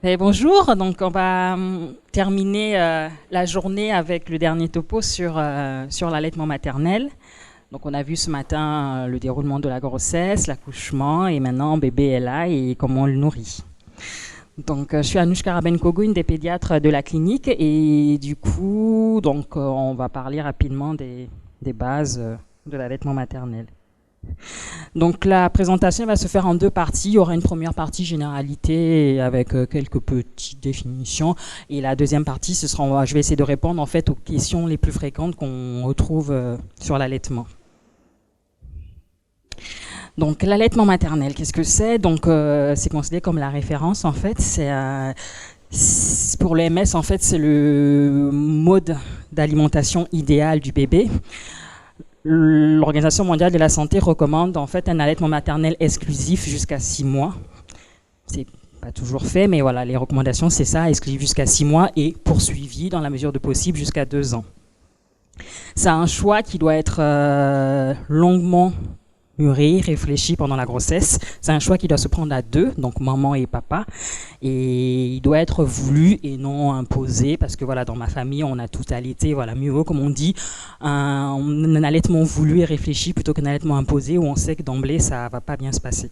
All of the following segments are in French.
Et bonjour, donc on va terminer la journée avec le dernier topo sur l'allaitement maternel. Donc on a vu ce matin le déroulement de la grossesse, l'accouchement et maintenant bébé est là et comment on le nourrit. Donc je suis Anouchka Rabenkogo, une des pédiatres de la clinique et du coup on va parler rapidement des bases de l'allaitement maternel. Donc la présentation va se faire en deux parties. Il y aura une première partie généralité avec quelques petites définitions et la deuxième partie je vais essayer de répondre en fait aux questions les plus fréquentes qu'on retrouve sur l'allaitement. Donc l'allaitement maternel, qu'est-ce que c'est? Donc c'est considéré comme la référence en fait. Pour l'OMS en fait c'est le mode d'alimentation idéal du bébé. L'Organisation mondiale de la santé recommande en fait un allaitement maternel exclusif jusqu'à 6 mois. C'est pas toujours fait, mais voilà, les recommandations c'est ça, exclusif jusqu'à 6 mois et poursuivi dans la mesure de possible jusqu'à 2 ans. C'est un choix qui doit être longuement mûri, réfléchi pendant la grossesse. C'est un choix qui doit se prendre à deux, donc maman et papa. Et il doit être voulu et non imposé, parce que voilà, dans ma famille, on a tout allaité, voilà, mieux vaut, comme on dit, un allaitement voulu et réfléchi plutôt qu'un allaitement imposé où on sait que d'emblée, ça va pas bien se passer.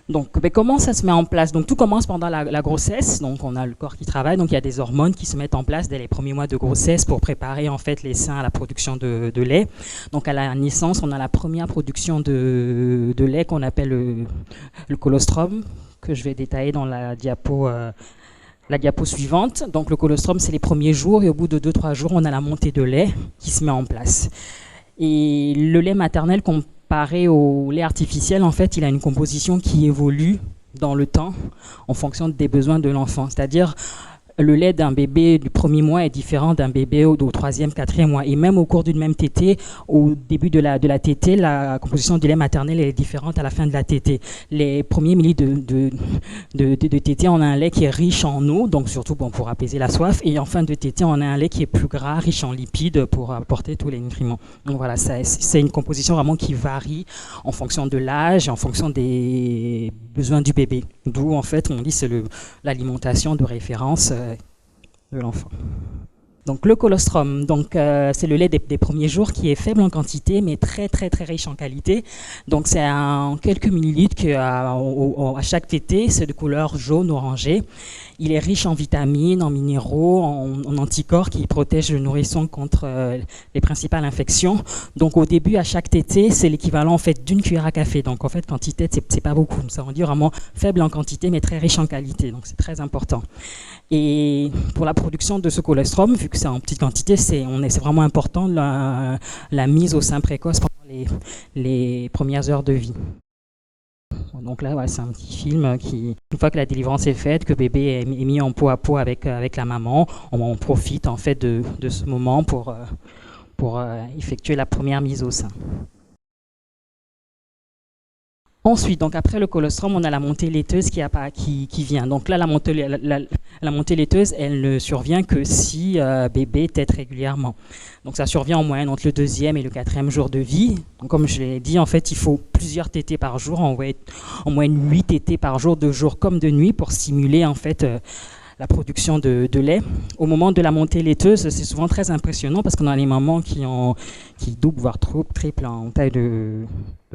Donc, comment ça se met en place? Donc, tout commence pendant la grossesse. Donc, on a le corps qui travaille. Donc, il y a des hormones qui se mettent en place dès les premiers mois de grossesse pour préparer en fait les seins à la production de lait. Donc, à la naissance, on a la première production de lait qu'on appelle le colostrum, que je vais détailler dans la diapo suivante. Donc, le colostrum, c'est les premiers jours et au bout de 2-3 jours, on a la montée de lait qui se met en place. Et le lait maternel comparé au lait artificiel, en fait, il a une composition qui évolue dans le temps en fonction des besoins de l'enfant. C'est-à-dire, le lait d'un bébé du premier mois est différent d'un bébé au troisième, quatrième mois. Et même au cours d'une même tétée, au début de la tétée, la composition du lait maternel est différente à la fin de la tétée. Les premiers millilitres de tétée, on a un lait qui est riche en eau, donc surtout pour apaiser la soif. Et en fin de tétée, on a un lait qui est plus gras, riche en lipides pour apporter tous les nutriments. Donc voilà, c'est une composition vraiment qui varie en fonction de l'âge et en fonction des besoins du bébé. D'où, en fait, on dit c'est l'alimentation de référence de l'enfant. Donc le colostrum, c'est le lait des premiers jours qui est faible en quantité mais très très très riche en qualité. Donc c'est en quelques millilitres à chaque tétée, c'est de couleur jaune orangé. Il est riche en vitamines, en minéraux, en anticorps qui protègent le nourrisson contre les principales infections. Donc au début à chaque tétée, c'est l'équivalent en fait d'une cuillère à café. Donc en fait quantité c'est pas beaucoup, ça veut dire vraiment faible en quantité mais très riche en qualité. Donc c'est très important. Et pour la production de ce colostrum, vu que c'est en petite quantité, c'est vraiment important la mise au sein précoce pendant les premières heures de vie. Donc là, ouais, c'est un petit film qui, une fois que la délivrance est faite, que bébé est mis en peau à peau avec la maman, on profite en fait de ce moment pour effectuer la première mise au sein. Ensuite, donc après le colostrum, on a la montée laiteuse qui vient. Donc là, la montée laiteuse, elle ne survient que si bébé tète régulièrement. Donc ça survient en moyenne entre le 2e et le 4e jour de vie. Donc, comme je l'ai dit, en fait, il faut plusieurs tétées par jour, en moyenne 8 tétées par jour, de jour comme de nuit, pour stimuler en fait la production de lait. Au moment de la montée laiteuse, c'est souvent très impressionnant parce qu'on a les mamans qui doublent, voire triplent en taille de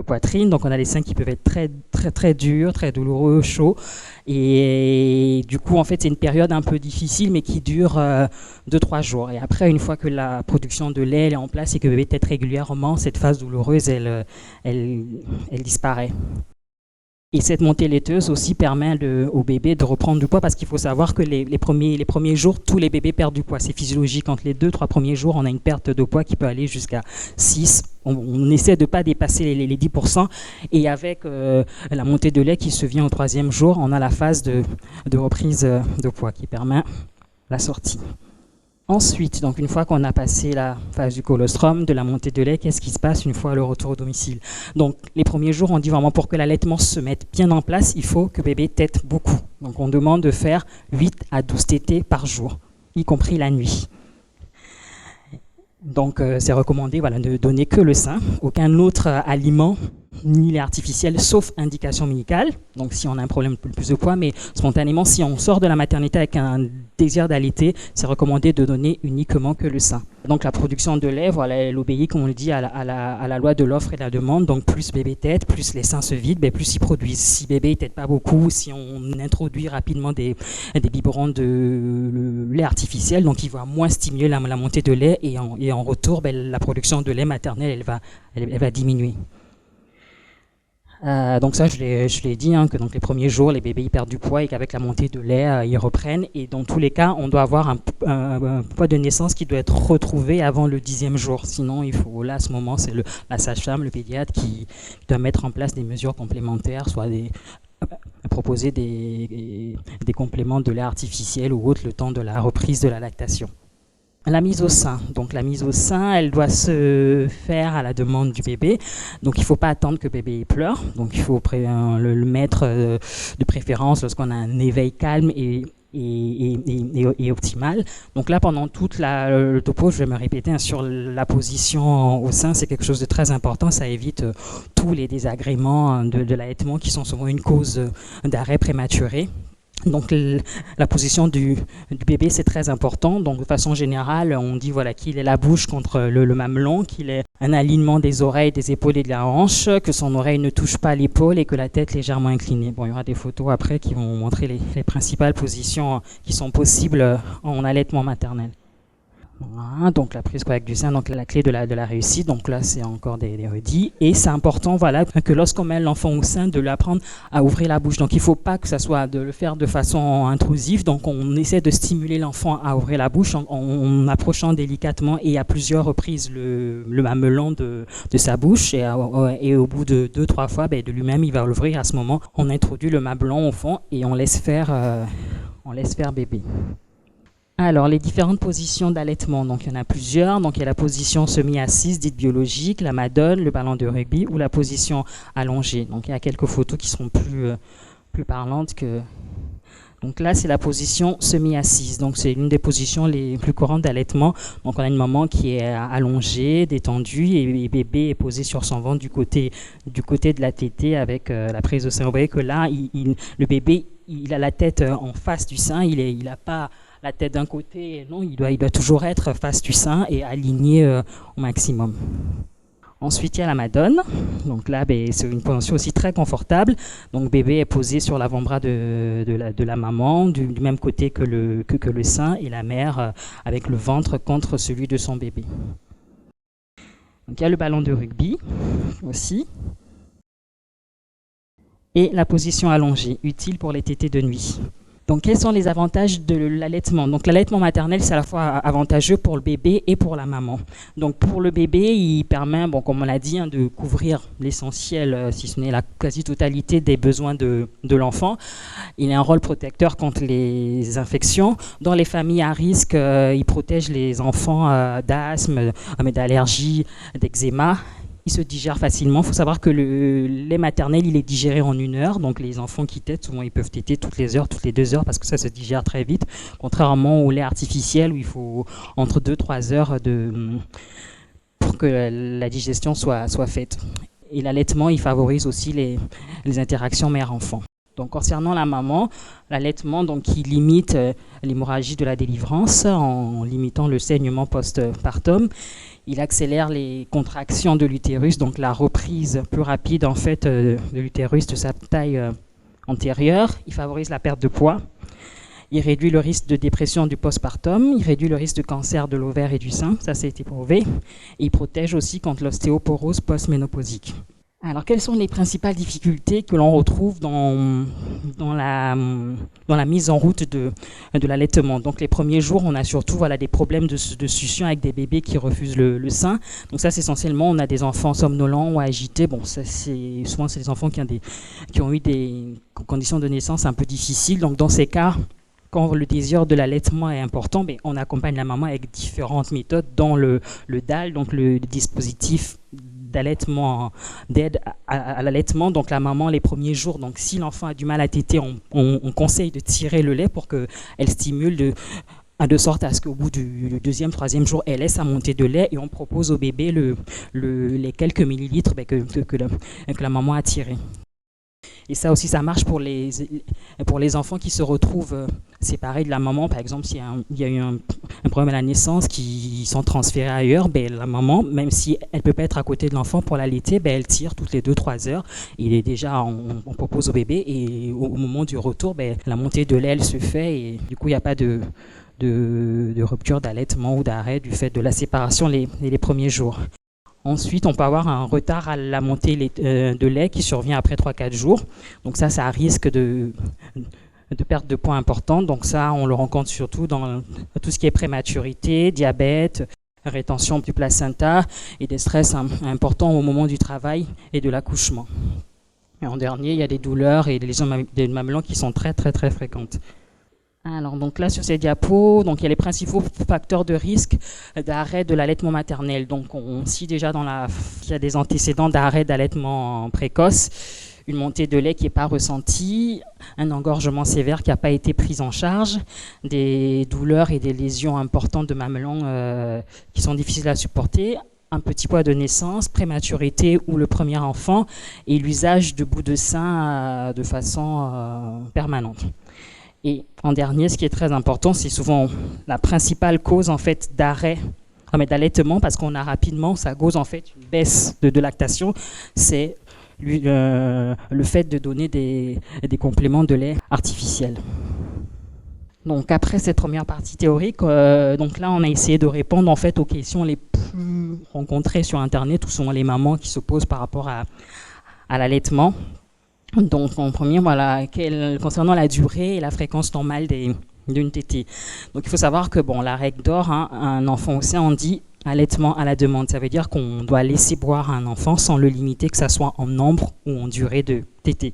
poitrine. Donc on a les seins qui peuvent être très très très durs, très douloureux, chauds. Et du coup, en fait, c'est une période un peu difficile, mais qui dure 2-3 jours. Et après, une fois que la production de lait est en place et que le bébé tète régulièrement, cette phase douloureuse, elle disparaît. Et cette montée laiteuse aussi permet au bébé de reprendre du poids parce qu'il faut savoir que les premiers jours, tous les bébés perdent du poids. C'est physiologique. Entre les 2-3 premiers jours, on a une perte de poids qui peut aller jusqu'à 6. On essaie de ne pas dépasser les 10%. Et avec la montée de lait qui se vient au 3e jour, on a la phase de reprise de poids qui permet la sortie. Ensuite, donc une fois qu'on a passé la phase du colostrum, de la montée de lait, qu'est-ce qui se passe une fois le retour au domicile? Donc les premiers jours, on dit vraiment pour que l'allaitement se mette bien en place, il faut que bébé tète beaucoup. Donc on demande de faire 8 à 12 tétées par jour, y compris la nuit. Donc c'est recommandé, voilà, de donner que le sein, aucun autre aliment ni lait artificiel, sauf indication médicale. Donc si on a un problème de plus de poids, mais spontanément, si on sort de la maternité avec un désir d'allaiter, c'est recommandé de donner uniquement que le sein. Donc la production de lait, voilà, elle obéit, comme on le dit, à la loi de l'offre et de la demande. Donc plus bébé tète, plus les seins se vident, ben, plus ils produisent. Si bébé ne tète pas beaucoup, si on introduit rapidement des biberons de lait artificiel, donc il va moins stimuler la montée de lait et en retour, ben, la production de lait maternel, elle va diminuer. Donc ça, je l'ai dit, hein, que donc les premiers jours, les bébés ils perdent du poids et qu'avec la montée de lait, ils reprennent. Et dans tous les cas, on doit avoir un poids de naissance qui doit être retrouvé avant le 10e jour. Sinon, il faut, là, à ce moment, c'est la sage-femme, le pédiatre qui doit mettre en place des mesures complémentaires, soit proposer des compléments de lait artificiel ou autre le temps de la reprise de la lactation. La mise au sein. Donc la mise au sein, elle doit se faire à la demande du bébé. Donc il ne faut pas attendre que le bébé pleure. Donc il faut le mettre de préférence lorsqu'on a un éveil calme et optimal. Donc là, pendant toute le topo, je vais me répéter, hein, sur la position au sein, c'est quelque chose de très important. Ça évite tous les désagréments de l'allaitement qui sont souvent une cause d'arrêt prématuré. Donc la position du bébé, c'est très important. Donc de façon générale, on dit voilà, qu'il ait la bouche contre le mamelon, qu'il ait un alignement des oreilles, des épaules et de la hanche, que son oreille ne touche pas l'épaule et que la tête légèrement inclinée. Bon, il y aura des photos après qui vont montrer les principales positions qui sont possibles en allaitement maternel. Voilà, donc la prise correcte du sein, donc la clé de la réussite. Donc là, c'est encore des redits. Et c'est important, voilà, que lorsqu'on met l'enfant au sein, de lui apprendre à ouvrir la bouche. Donc il ne faut pas que ça soit de le faire de façon intrusive. Donc on essaie de stimuler l'enfant à ouvrir la bouche en approchant délicatement et à plusieurs reprises le mamelon de sa bouche. Et au bout de 2-3 fois, ben, de lui-même, il va l'ouvrir. À ce moment, on introduit le mamelon au fond et on laisse faire bébé. Alors, les différentes positions d'allaitement, donc il y en a plusieurs. Donc, il y a la position semi-assise, dite biologique, la madone, le ballon de rugby ou la position allongée. Donc, il y a quelques photos qui seront plus parlantes que... Donc là, c'est la position semi-assise. Donc, c'est l'une des positions les plus courantes d'allaitement. Donc, on a une maman qui est allongée, détendue, et bébé est posé sur son ventre du côté de la tétée avec la prise au sein. Vous voyez que là, le bébé, il a la tête en face du sein. Il n'a pas la tête d'un côté. Non, il doit toujours être face du sein et aligné au maximum. Ensuite, il y a la madone. Donc là, c'est une position aussi très confortable. Donc bébé est posé sur l'avant-bras de la maman, du même côté que le sein, et la mère avec le ventre contre celui de son bébé. Donc il y a le ballon de rugby aussi. Et la position allongée, utile pour les tétées de nuit. Donc, quels sont les avantages de l'allaitement? Donc, l'allaitement maternel, c'est à la fois avantageux pour le bébé et pour la maman. Donc, pour le bébé, il permet, bon, comme on l'a dit, de couvrir l'essentiel, si ce n'est la quasi-totalité des besoins de l'enfant. Il a un rôle protecteur contre les infections. Dans les familles à risque, il protège les enfants d'asthme, d'allergie, d'eczéma. Il se digère facilement. Il faut savoir que le lait maternel, il est digéré en 1 heure. Donc les enfants qui tètent, souvent ils peuvent téter toutes les heures, toutes les 2 heures, parce que ça se digère très vite. Contrairement au lait artificiel où il faut entre 2-3 heures pour que la digestion soit faite. Et l'allaitement, il favorise aussi les interactions mère-enfant. Donc concernant la maman, l'allaitement, donc, il limite l'hémorragie de la délivrance en limitant le saignement post-partum. Il accélère les contractions de l'utérus, donc la reprise plus rapide en fait de l'utérus de sa taille antérieure. Il favorise la perte de poids. Il réduit le risque de dépression du postpartum. Il réduit le risque de cancer de l'ovaire et du sein, ça a été prouvé. Et il protège aussi contre l'ostéoporose post-ménopausique. Alors, quelles sont les principales difficultés que l'on retrouve dans la mise en route de l'allaitement? Donc, les premiers jours, on a surtout des problèmes de succion avec des bébés qui refusent le sein. Donc, ça, c'est essentiellement, on a des enfants somnolents ou agités. Bon, ça, souvent, c'est des enfants qui ont eu des conditions de naissance un peu difficiles. Donc, dans ces cas, quand le désir de l'allaitement est important, on accompagne la maman avec différentes méthodes, dont le DAL, donc le dispositif d'allaitement, d'aide à l'allaitement. Donc la maman, les premiers jours, donc si l'enfant a du mal à téter, on conseille de tirer le lait pour qu'elle stimule de sorte à ce qu'au bout du deuxième, troisième jour, elle ait sa montée de lait et on propose au bébé les quelques millilitres que la maman a tirés. Et ça aussi, ça marche pour les enfants qui se retrouvent séparés de la maman. Par exemple, s'il y a eu un problème à la naissance, qui sont transférés ailleurs, ben, la maman, même si elle ne peut pas être à côté de l'enfant pour l'allaiter, ben, elle tire toutes les 2-3 heures. On propose au bébé et au moment du retour, ben, la montée de lait, elle se fait et du coup, il n'y a pas de rupture d'allaitement ou d'arrêt du fait de la séparation les premiers jours. Ensuite, on peut avoir un retard à la montée de lait qui survient après 3-4 jours. Donc ça risque de perte de poids importante. Donc ça, on le rencontre surtout dans tout ce qui est prématurité, diabète, rétention du placenta et des stress importants au moment du travail et de l'accouchement. Et en dernier, il y a des douleurs et des lésions des mamelons qui sont très très très fréquentes. Alors, donc là, sur ces diapos, donc il y a les principaux facteurs de risque d'arrêt de l'allaitement maternel. Donc, on cite déjà qu'il y a des antécédents d'arrêt d'allaitement précoce, une montée de lait qui n'est pas ressentie, un engorgement sévère qui n'a pas été pris en charge, des douleurs et des lésions importantes de mamelon qui sont difficiles à supporter, un petit poids de naissance, prématurité ou le premier enfant, et l'usage de bouts de sein de façon permanente. Et en dernier, ce qui est très important, c'est souvent la principale cause en fait d'allaitement, parce qu'on a rapidement, ça cause en fait une baisse de lactation, c'est le fait de donner des compléments de lait artificiels. Donc après cette première partie théorique, donc là on a essayé de répondre en fait aux questions les plus rencontrées sur Internet, où sont les mamans qui se posent par rapport à l'allaitement. Donc en premier, voilà, concernant la durée et la fréquence normale d'une tétée. Donc il faut savoir que la règle d'or, un enfant au sein, on dit allaitement à la demande. Ça veut dire qu'on doit laisser boire un enfant sans le limiter, que ça soit en nombre ou en durée de tétée.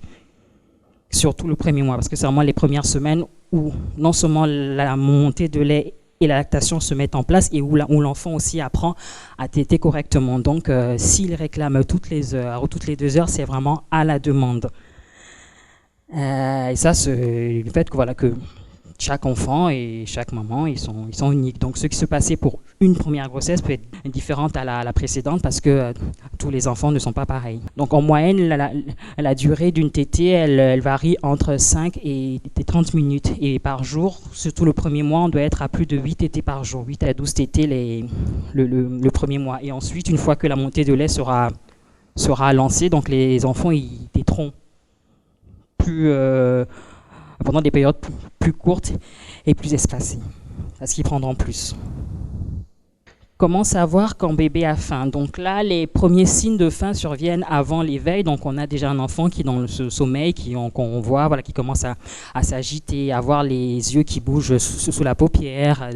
Surtout le premier mois, parce que c'est vraiment les premières semaines où non seulement la montée de lait et la lactation se mettent en place et où l'enfant aussi apprend à téter correctement. Donc, s'il réclame toutes les heures ou toutes les 2 heures, c'est vraiment à la demande. Et ça, c'est le fait que chaque enfant et chaque maman, ils sont uniques. Donc, ce qui se passait pour une première grossesse peut être différent à la précédente parce que tous les enfants ne sont pas pareils. Donc, en moyenne, la durée d'une tétée, elle varie entre 5 et 30 minutes. Et par jour, surtout le premier mois, on doit être à plus de 8 tétées par jour. 8 à 12 tétées le premier mois. Et ensuite, une fois que la montée de lait sera lancée, donc les enfants, ils téteront pendant des périodes plus courtes et plus espacées, parce qu'ils prendront plus. Comment savoir quand bébé a faim? Donc là, les premiers signes de faim surviennent avant l'éveil. Donc on a déjà un enfant qui est dans le sommeil, qu'on voit, qui commence à s'agiter, à avoir les yeux qui bougent sous la paupière,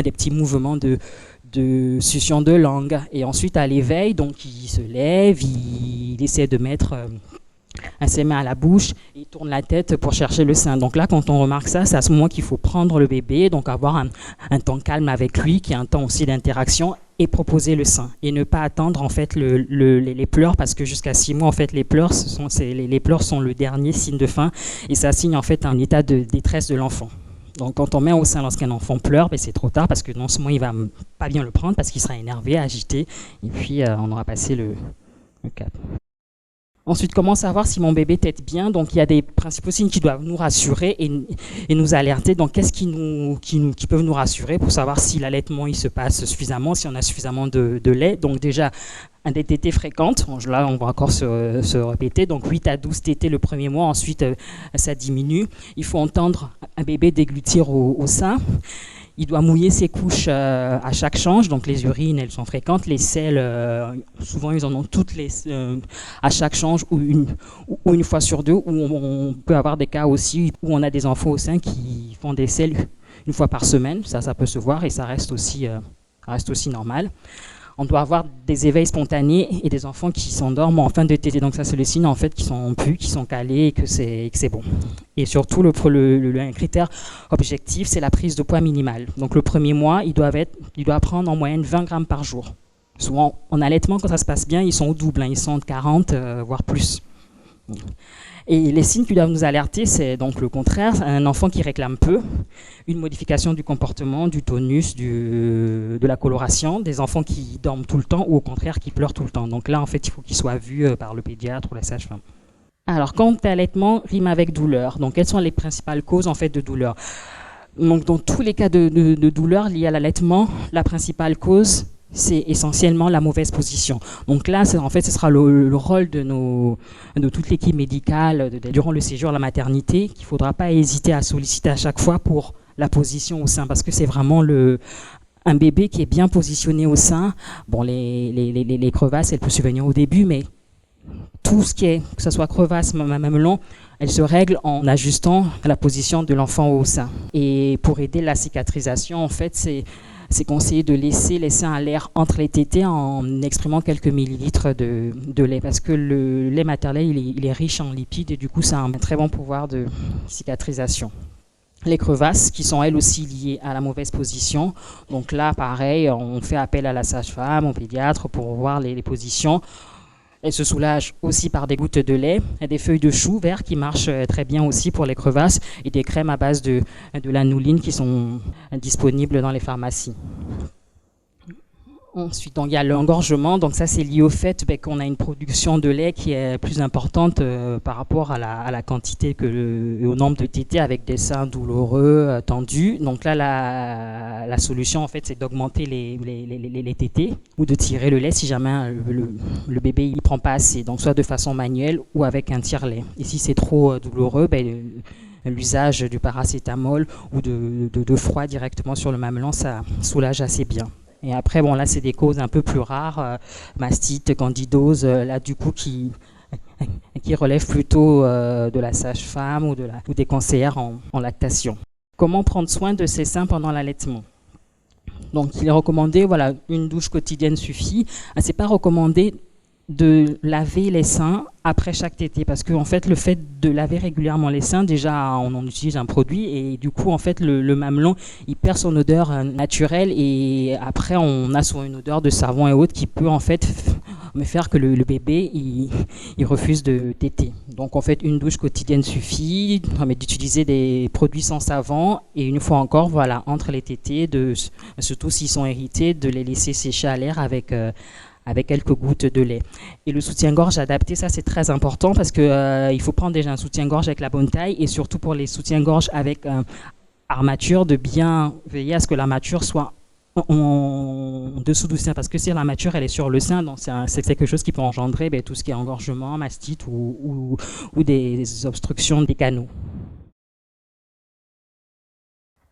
des petits mouvements de succion de langue. Et ensuite à l'éveil, donc il se lève, il essaie de mettre ses mains à la bouche, il tourne la tête pour chercher le sein. Donc là, quand on remarque ça, c'est à ce moment qu'il faut prendre le bébé, donc avoir un temps calme avec lui, qui est un temps aussi d'interaction, et proposer le sein. Et ne pas attendre en fait les pleurs, parce que jusqu'à 6 mois, en fait, les pleurs sont le dernier signe de faim, et ça signe en fait un état de détresse de l'enfant. Donc quand on met au sein lorsqu'un enfant pleure, c'est trop tard, parce que non seulement il va pas bien le prendre, parce qu'il sera énervé, agité, et puis on aura passé le cap. Ensuite, comment savoir si mon bébé tète bien? Donc, il y a des principaux signes qui doivent nous rassurer et nous alerter. Donc, qu'est-ce qui peuvent nous rassurer pour savoir si l'allaitement il se passe suffisamment, si on a suffisamment de lait? Donc, déjà, des tétées fréquentes. Là, on va encore se répéter. Donc, 8 à 12 tétées le premier mois. Ensuite, ça diminue. Il faut entendre un bébé déglutir au sein. Il doit mouiller ses couches à chaque change, donc les urines, elles sont fréquentes. Les selles, souvent, ils en ont toutes à chaque change ou une fois sur deux. Ou on peut avoir des cas aussi où on a des enfants au sein qui font des selles une fois par semaine. Ça peut se voir et ça reste aussi normal. On doit avoir des éveils spontanés et des enfants qui s'endorment en fin de tétée. Donc ça, c'est le signe en fait qu'ils sont pu, qu'ils sont calés et que c'est bon. Et surtout, un critère objectif, c'est la prise de poids minimale. Donc le premier mois, il doit prendre en moyenne 20 grammes par jour. Souvent, en allaitement, quand ça se passe bien, ils sont au double. Ils sont de 40, voire plus. Et les signes qui doivent nous alerter, c'est donc le contraire, un enfant qui réclame peu, une modification du comportement, du tonus, de la coloration, des enfants qui dorment tout le temps ou au contraire qui pleurent tout le temps. Donc là, en fait, il faut qu'ils soient vus par le pédiatre ou la sage-femme. Alors, quand allaitement rime avec douleur, donc quelles sont les principales causes en fait de douleur? Donc, dans tous les cas de douleur liés à l'allaitement, la principale cause, c'est essentiellement la mauvaise position. Donc là, en fait, ce sera le rôle de toute l'équipe médicale durant le séjour à la maternité, qu'il ne faudra pas hésiter à solliciter à chaque fois pour la position au sein, parce que c'est vraiment un bébé qui est bien positionné au sein. Bon, les crevasses, elles peuvent survenir au début, mais tout ce qui est, que ce soit crevasse, mamelon, elle se règle en ajustant la position de l'enfant au sein. Et pour aider la cicatrisation, en fait, c'est conseillé de laisser les seins à l'air entre les tétés en exprimant quelques millilitres de lait, parce que le lait maternel, il est riche en lipides et du coup, ça a un très bon pouvoir de cicatrisation. Les crevasses, qui sont elles aussi liées à la mauvaise position. Donc là, pareil, on fait appel à la sage-femme, au pédiatre pour voir les positions. Elle se soulage aussi par des gouttes de lait, et des feuilles de chou vert qui marchent très bien aussi pour les crevasses, et des crèmes à base de lanolin qui sont disponibles dans les pharmacies. Ensuite, donc, il y a l'engorgement, donc ça c'est lié au fait qu'on a une production de lait qui est plus importante par rapport à la quantité et au nombre de tétés avec des seins douloureux, tendus. Donc là, la solution en fait c'est d'augmenter les tétés ou de tirer le lait si jamais le bébé il prend pas assez, donc soit de façon manuelle ou avec un tire-lait. Et si c'est trop douloureux, l'usage du paracétamol ou de froid directement sur le mamelon, ça soulage assez bien. Et après, bon, là, c'est des causes un peu plus rares, mastite, candidose, là, du coup, qui relèvent plutôt de la sage-femme ou des conseillères en lactation. Comment prendre soin de ses seins pendant l'allaitement? Donc, il est recommandé, voilà, une douche quotidienne suffit. C'est pas recommandé de laver les seins après chaque tétée, parce que en fait le fait de laver régulièrement les seins, déjà on en utilise un produit et du coup en fait le mamelon il perd son odeur naturelle et après on a soit une odeur de savon et autres qui peut en fait me faire que le bébé il refuse de téter. Donc en fait une douche quotidienne suffit, d'utiliser des produits sans savon et une fois encore voilà entre les tétées, surtout s'ils sont irrités, de les laisser sécher à l'air avec quelques gouttes de lait. Et le soutien-gorge adapté, ça c'est très important parce qu'il faut prendre déjà un soutien-gorge avec la bonne taille et surtout pour les soutiens-gorge avec armature, de bien veiller à ce que l'armature soit en dessous du sein, parce que si l'armature elle est sur le sein, donc c'est quelque chose qui peut engendrer tout ce qui est engorgement, mastite ou des obstructions des canaux.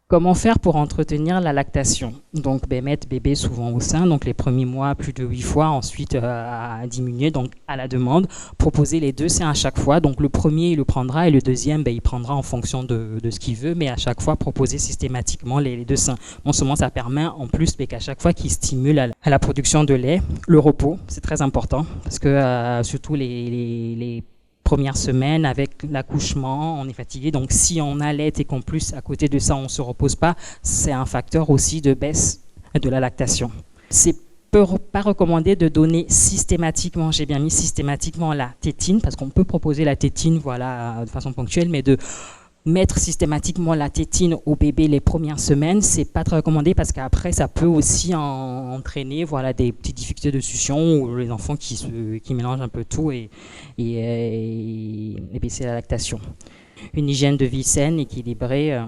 Comment faire pour entretenir la lactation? Donc, mettre bébé souvent au sein, donc les premiers mois plus de 8 fois, ensuite à diminuer, donc à la demande. Proposer les 2 seins à chaque fois, donc le premier il le prendra et le deuxième il prendra en fonction de ce qu'il veut, mais à chaque fois proposer systématiquement les 2 seins. Non seulement ça permet en plus qu'à chaque fois qu'il stimule à la production de lait, le repos, c'est très important, parce que surtout les première semaine avec l'accouchement, on est fatigué. Donc si on allait et qu'en plus à côté de ça on ne se repose pas, c'est un facteur aussi de baisse de la lactation. C'est pas recommandé de donner systématiquement, j'ai bien mis systématiquement la tétine, parce qu'on peut proposer la tétine de façon ponctuelle, mais de mettre systématiquement la tétine au bébé les premières semaines, c'est pas très recommandé parce qu'après ça peut aussi entraîner des petites difficultés de succion ou les enfants qui mélangent un peu tout et baisser la lactation. Une hygiène de vie saine, équilibrée.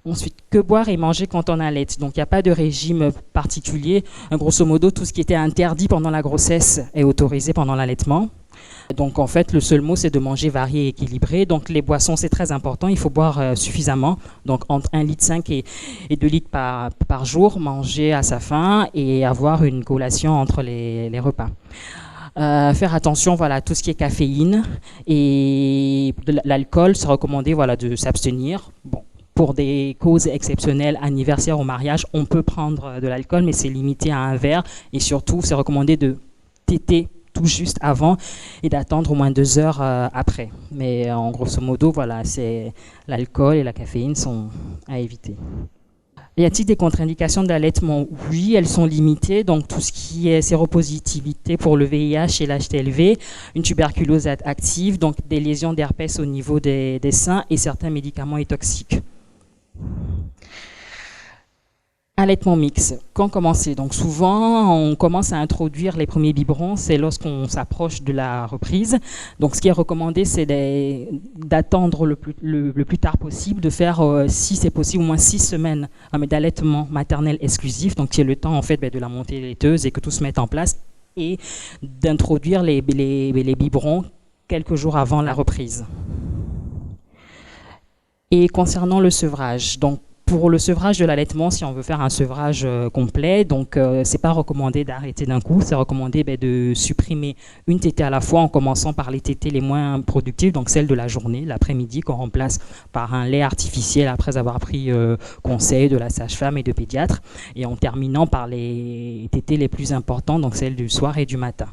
Ensuite, que boire et manger quand on allait? Donc il n'y a pas de régime particulier. Grosso modo, tout ce qui était interdit pendant la grossesse est autorisé pendant l'allaitement. Donc en fait, le seul mot, c'est de manger varié et équilibré. Donc les boissons, c'est très important. Il faut boire suffisamment. Donc entre 1,5 litre et 2 litres par jour, manger à sa faim et avoir une collation entre les repas. Faire attention à tout ce qui est caféine et de l'alcool, c'est recommandé de s'abstenir. Bon, pour des causes exceptionnelles, anniversaire ou mariage, on peut prendre de l'alcool, mais c'est limité à un verre. Et surtout, c'est recommandé de téter tout juste avant et d'attendre au moins 2 heures après. Mais en grosso modo, c'est l'alcool et la caféine sont à éviter. Y a-t-il des contre-indications d'allaitement? Oui, elles sont limitées. Donc, tout ce qui est séropositivité pour le VIH et l'HTLV, une tuberculose active, donc des lésions d'herpès au niveau des seins et certains médicaments et toxiques. Allaitement mixte. Quand commencer? Donc souvent, on commence à introduire les premiers biberons, c'est lorsqu'on s'approche de la reprise. Donc ce qui est recommandé, c'est d'attendre le plus tard possible, de faire, si c'est possible, au moins 6 semaines d'allaitement maternel exclusif. Donc c'est le temps en fait de la montée laiteuse et que tout se mette en place et d'introduire les biberons quelques jours avant la reprise. Et concernant le sevrage, donc pour le sevrage de l'allaitement, si on veut faire un sevrage complet, donc c'est pas recommandé d'arrêter d'un coup, c'est recommandé de supprimer une tétée à la fois en commençant par les tétées les moins productives, donc celle de la journée, l'après-midi, qu'on remplace par un lait artificiel après avoir pris conseil de la sage-femme et de pédiatre, et en terminant par les tétées les plus importantes, donc celles du soir et du matin.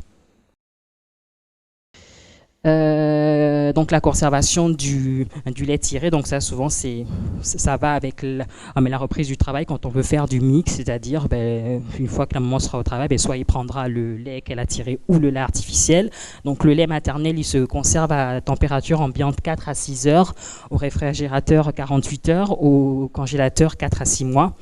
Donc la conservation du lait tiré, donc ça souvent ça va avec la reprise du travail quand on veut faire du mix, c'est-à-dire une fois que la maman sera au travail, soit il prendra le lait qu'elle a tiré ou le lait artificiel. Donc le lait maternel il se conserve à température ambiante 4 à 6 heures, au réfrigérateur 48 heures, au congélateur 4 à 6 mois.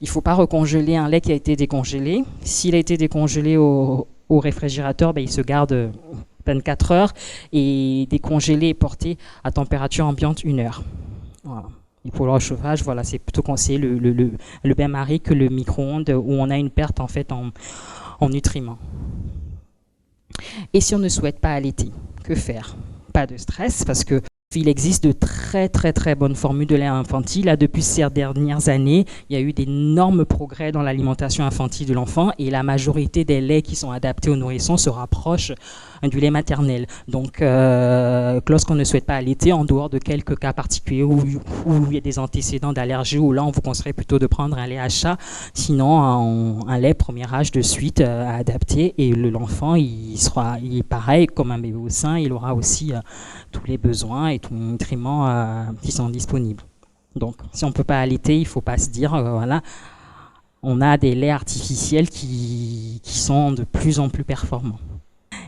Il ne faut pas recongeler un lait qui a été décongelé. S'il a été décongelé au réfrigérateur, il se garde 24 heures et décongelé et porté à température ambiante 1 heure. Voilà. Et pour le réchauffage, voilà, c'est plutôt conseillé le bain-marie que le micro-ondes où on a une perte en fait en nutriments. Et si on ne souhaite pas allaiter, que faire? Pas de stress parce que il existe de très bonnes formules de lait infantile. Là, depuis ces dernières années, il y a eu d'énormes progrès dans l'alimentation infantile de l'enfant et la majorité des laits qui sont adaptés aux nourrissons se rapprochent du lait maternel. Donc, lorsqu'on ne souhaite pas allaiter, en dehors de quelques cas particuliers où il y a des antécédents d'allergie, où là, on vous conseillerait plutôt de prendre un lait à chat, sinon un lait premier âge de suite à adapter. Et l'enfant, il est pareil, comme un bébé au sein, il aura aussi tous les besoins et tous les nutriments qui sont disponibles. Donc, si on ne peut pas allaiter, il ne faut pas se dire, voilà, on a des laits artificiels qui sont de plus en plus performants.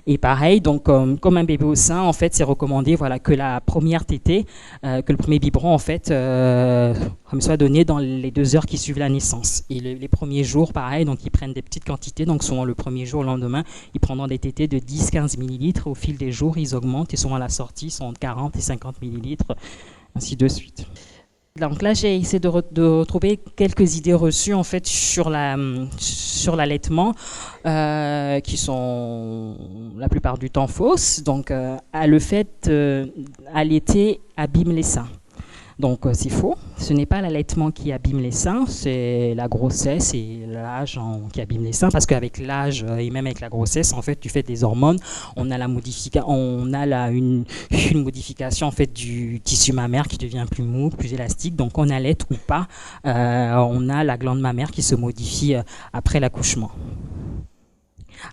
Et pareil, donc comme un bébé au sein, en fait, c'est recommandé que la première tétée, que le premier biberon, en fait, soit donné dans les 2 heures qui suivent la naissance. Et les premiers jours, pareil, donc ils prennent des petites quantités, donc souvent le premier jour, le lendemain, ils prendront des tétées de 10-15 millilitres. Au fil des jours, ils augmentent et souvent à la sortie, sont entre 40 et 50 millilitres, ainsi de suite. Donc là, j'ai essayé de retrouver quelques idées reçues en fait sur l'allaitement, qui sont la plupart du temps fausses. Donc, le fait allaiter abîme les seins. Donc, c'est faux. Ce n'est pas l'allaitement qui abîme les seins, c'est la grossesse et l'âge qui abîme les seins. Parce qu'avec l'âge et même avec la grossesse, en fait, du fait des hormones, on a une modification en fait du tissu mammaire qui devient plus mou, plus élastique. Donc, on allaite ou pas, on a la glande mammaire qui se modifie après l'accouchement.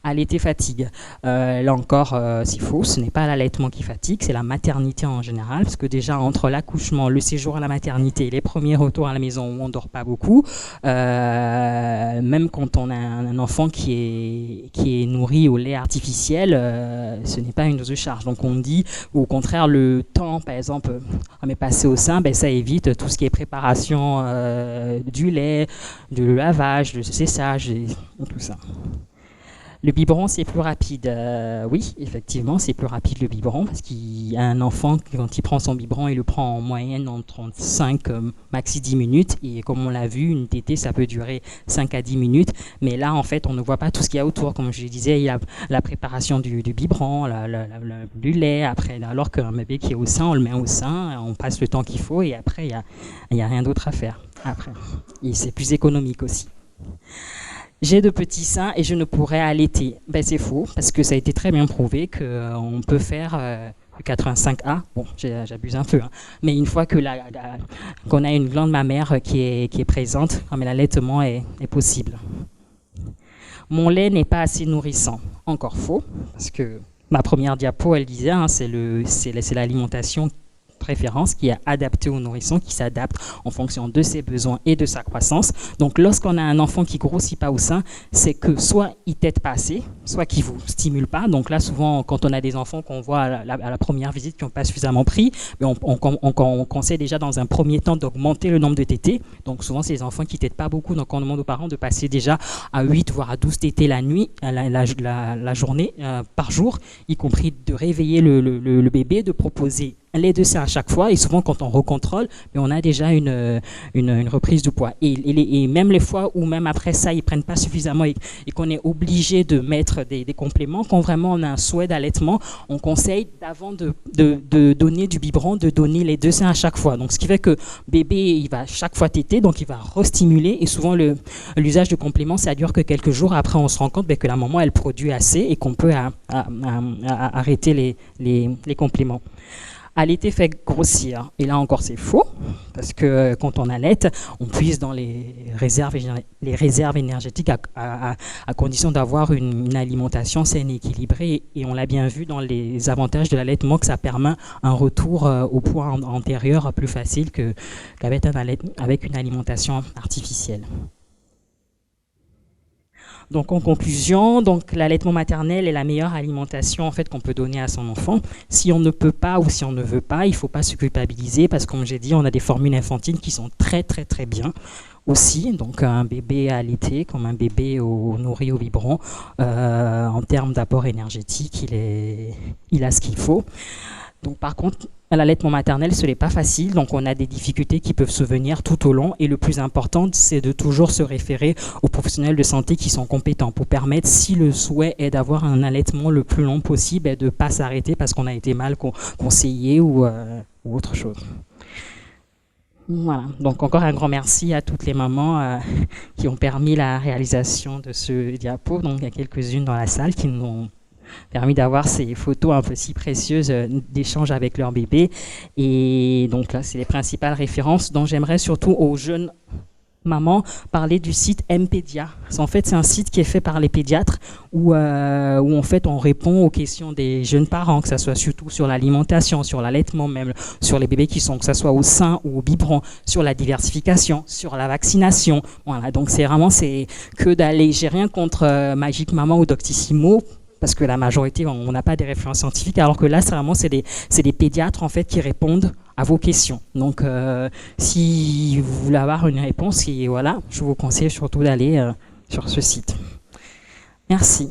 Allaiter fatigue. Là encore, c'est faux. Ce n'est pas l'allaitement qui fatigue, c'est la maternité en général. Parce que déjà, entre l'accouchement, le séjour à la maternité, les premiers retours à la maison où on ne dort pas beaucoup, même quand on a un enfant qui est nourri au lait artificiel, ce n'est pas une dose de charge. Donc on dit, au contraire, le temps, par exemple, passé au sein, ça évite tout ce qui est préparation du lait, du lavage, du séchage et tout ça. Le biberon, c'est plus rapide. Oui, effectivement, c'est plus rapide le biberon parce qu'il y a un enfant, quand il prend son biberon, il le prend en moyenne en 35, maxi 10 minutes. Et comme on l'a vu, une tétée, ça peut durer 5 à 10 minutes. Mais là, en fait, on ne voit pas tout ce qu'il y a autour. Comme je disais, il y a la préparation du biberon, du lait. Après, alors qu'un bébé qui est au sein, on le met au sein, on passe le temps qu'il faut et après, il n'y a rien d'autre à faire. Après. Et c'est plus économique aussi. J'ai de petits seins et je ne pourrais allaiter. C'est faux, parce que ça a été très bien prouvé qu'on peut faire le 85A. Bon, j'abuse un peu, hein. Mais une fois que qu'on a une glande mammaire qui est présente, l'allaitement est possible. Mon lait n'est pas assez nourrissant. Encore faux, parce que ma première diapo, elle disait, c'est l'alimentation préférence qui est adapté au nourrisson, qui s'adapte en fonction de ses besoins et de sa croissance. Donc lorsqu'on a un enfant qui grossit pas au sein, c'est que soit il tète pas assez, soit qu'il vous stimule pas. Donc là, souvent, quand on a des enfants qu'on voit à la première visite qui n'ont pas suffisamment pris, mais on conseille déjà dans un premier temps d'augmenter le nombre de tétés. Donc souvent, c'est les enfants qui tètent pas beaucoup. Donc on demande aux parents de passer déjà à 8 voire à 12 tétés la nuit, la journée, par jour, y compris de réveiller le bébé, de proposer les deux seins à chaque fois, et souvent quand on recontrôle, mais on a déjà une reprise du poids. Et même les fois où même après ça, ils prennent pas suffisamment et qu'on est obligé de mettre des compléments, quand vraiment on a un souhait d'allaitement, on conseille d'avant de donner du biberon, de donner les deux seins à chaque fois. Donc ce qui fait que bébé, il va chaque fois téter, donc il va restimuler, et souvent l'usage de compléments, ça dure que quelques jours. Après, on se rend compte que la maman, elle produit assez et qu'on peut arrêter les compléments. Allaiter fait grossir. Et là encore, c'est faux, parce que quand on allaite, on puise dans les réserves énergétiques à condition d'avoir une alimentation saine et équilibrée. Et on l'a bien vu dans les avantages de l'allaitement, que ça permet un retour au poids antérieur plus facile qu'avec une alimentation artificielle. Donc en conclusion, l'allaitement maternel est la meilleure alimentation en fait qu'on peut donner à son enfant. Si on ne peut pas ou si on ne veut pas, il ne faut pas se culpabiliser, parce que comme j'ai dit, on a des formules infantines qui sont très très très bien aussi. Donc un bébé allaité comme un bébé nourri au biberon, en termes d'apport énergétique, il a ce qu'il faut. Donc par contre, l'allaitement maternel, ce n'est pas facile, donc on a des difficultés qui peuvent se venir tout au long, et le plus important, c'est de toujours se référer aux professionnels de santé qui sont compétents pour permettre, si le souhait est d'avoir un allaitement le plus long possible, et de ne pas s'arrêter parce qu'on a été mal conseillé ou autre chose. Voilà, donc encore un grand merci à toutes les mamans qui ont permis la réalisation de ce diapo. Donc il y a quelques-unes dans la salle qui nous ont permis d'avoir ces photos un peu si précieuses d'échanges avec leur bébé. Et donc là, c'est les principales références dont j'aimerais surtout aux jeunes mamans parler du site Mpédia. En fait, c'est un site qui est fait par les pédiatres où en fait on répond aux questions des jeunes parents, que ce soit surtout sur l'alimentation, sur l'allaitement, même sur les bébés que ce soit au sein ou au biberon, sur la diversification, sur la vaccination. Voilà, donc c'est que d'aller. J'ai rien contre Magique Maman ou Doctissimo, parce que la majorité, on n'a pas des références scientifiques, alors que là, c'est des pédiatres en fait qui répondent à vos questions. Donc, si vous voulez avoir une réponse, je vous conseille surtout d'aller sur ce site. Merci.